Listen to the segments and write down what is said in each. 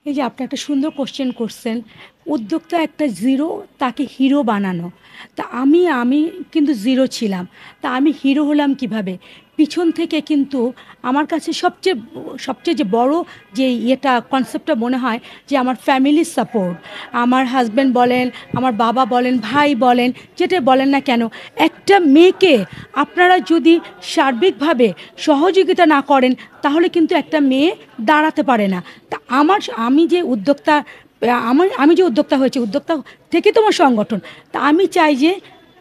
এই যে আপনি একটা সুন্দর কোশ্চেন করছেন, উদ্যোক্তা একটা জিরো, তাকে হিরো বানানো। তা আমি কিন্তু জিরো ছিলাম। তা আমি হিরো হলাম কিভাবে? পিছন থেকে কিন্তু আমার কাছে সবচেয়ে যে বড় যে ইয়েটা কনসেপ্টটা মনে হয় যে আমার ফ্যামিলির সাপোর্ট। আমার হাজব্যান্ড বলেন, আমার বাবা বলেন, ভাই বলেন, যেটা বলেন না কেন, একটা মেয়েকে আপনারা যদি সার্বিকভাবে সহযোগিতা না করেন তাহলে কিন্তু একটা মেয়ে দাঁড়াতে পারে না। তা আমি যে উদ্যোক্তা, আমি যে উদ্যোক্তা হয়েছি, উদ্যোক্তা থেকে তোমার সংগঠন। তা আমি চাই যে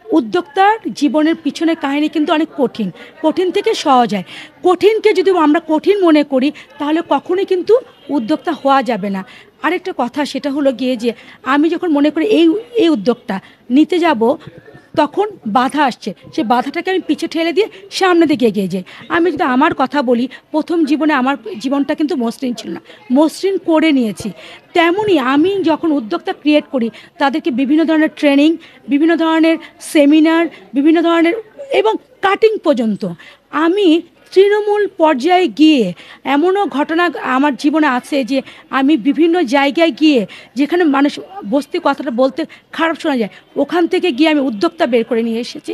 উদ্যোক্তার জীবনের পিছনের কাহিনী কিন্তু অনেক কঠিন, কঠিন থেকে সহজ হয়। কঠিনকে যদি আমরা কঠিন মনে করি তাহলে কখনোই কিন্তু উদ্যোক্তা হওয়া যাবে না। আরেকটা কথা, সেটা হলো গিয়ে যে আমি যখন মনে করি এই এই উদ্যোগটা নিতে যাব, তখন বাধা আসছে, সে বাধাটাকে আমি পিছে ঠেলে দিয়ে সামনের দিকে এগিয়ে যাই। আমি যদি আমার কথা বলি, প্রথম জীবনে আমার জীবনটা কিন্তু মসৃণ ছিল না, মসৃণ করে নিয়েছি। তেমনই আমি যখন উদ্যোক্তা ক্রিয়েট করি, তাদেরকে বিভিন্ন ধরনের ট্রেনিং, বিভিন্ন ধরনের সেমিনার, বিভিন্ন ধরনের এবং কাটিং পর্যন্ত আমি তৃণমূল পর্যায়ে গিয়ে, এমনও ঘটনা আমার জীবনে আছে যে আমি বিভিন্ন জায়গায় গিয়ে, যেখানে মানুষ বস্তি কথাটা বলতে খারাপ শোনা যায়, ওখান থেকে গিয়ে আমি উদ্যোক্তা বের করে নিয়ে এসেছি।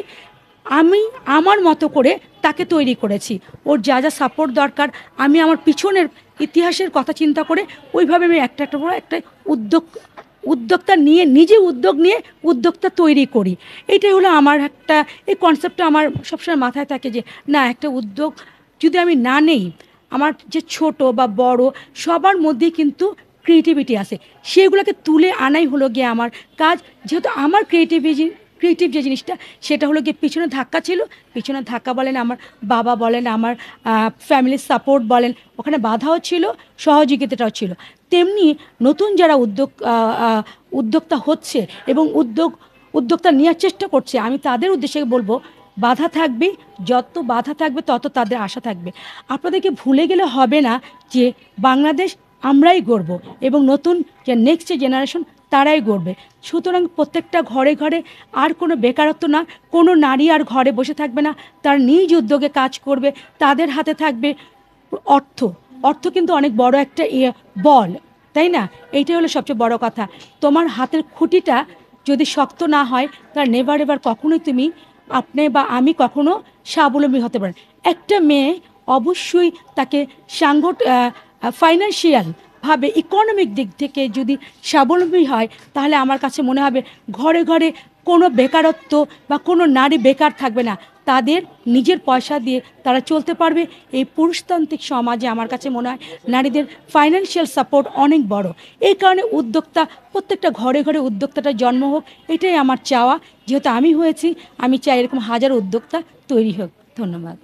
আমি আমার মতো করে তাকে তৈরি করেছি। ওর যা যা সাপোর্ট দরকার আমি আমার পিছনের ইতিহাসের কথা চিন্তা করে ওইভাবে আমি একটা একটা করে একটা উদ্যোক্তা নিয়ে, নিজে উদ্যোগ নিয়ে উদ্যোক্তা তৈরি করি। এটাই হলো আমার একটা, এই কনসেপ্টটা আমার সবসময় মাথায় থাকে যে না, একটা উদ্যোগ যদি আমি না নেই, আমার যে ছোট বা বড় সবার মধ্যেই কিন্তু ক্রিয়েটিভিটি আছে, সেগুলোকে তুলে আনাই হলো গিয়ে আমার কাজ। যেহেতু আমার ক্রিয়েটিভ যে জিনিসটা, সেটা হলো গিয়ে পিছনে ধাক্কা ছিল। পিছনে ধাক্কা বলেন, আমার বাবা বলেন, আমার ফ্যামিলির সাপোর্ট বলেন, ওখানে বাধাও ছিল, সহযোগিতাটাও ছিল। তেমনি নতুন যারা উদ্যোক্তা হচ্ছে এবং উদ্যোক্তা নেওয়ার চেষ্টা করছে, আমি তাদের উদ্দেশ্যে বলবো, বাধা থাকবে, যত বাধা থাকবে তত তাদের আশা থাকবে। আপনাদেরকে ভুলে গেলে হবে না যে বাংলাদেশ আমরাই গড়ব এবং নতুন যে নেক্সট জেনারেশন তারাই গড়বে। সুতরাং প্রত্যেকটা ঘরে ঘরে আর কোনো বেকারত্ব না, কোনো নারী আর ঘরে বসে থাকবে না, তার নিজ উদ্যোগে কাজ করবে। তাদের হাতে থাকবে অর্থ। অর্থ কিন্তু অনেক বড় একটা বল, তাই না? এইটাই হলো সবচেয়ে বড় কথা। তোমার হাতের খুঁটিটা যদি শক্ত না হয়, তার নেভার এভার কখনোই তুমি, আপনি বা আমি কখনো স্বাবলম্বী হতে পারেন। একটা মেয়ে অবশ্যই তাকে ফাইন্যান্সিয়াল ভাবে, ইকোনমিক দিক থেকে যদি স্বাবলম্বী হয়, তাহলে আমার কাছে মনে হবে ঘরে ঘরে কোনো বেকারত্ব বা কোনো নারী বেকার থাকবে না। তাদের নিজের পয়সা দিয়ে তারা চলতে পারবে। এই পুরুষতান্ত্রিক সমাজে আমার কাছে মনে হয় নারীদের ফাইন্যান্সিয়াল সাপোর্ট অনেক বড়। এই কারণে উদ্যোক্তা, প্রত্যেকটা ঘরে ঘরে উদ্যোক্তাটার জন্ম হোক, এটাই আমার চাওয়া। যেহেতু আমি হয়েছি, আমি চাই এরকম হাজার উদ্যোক্তা তৈরি হোক। ধন্যবাদ।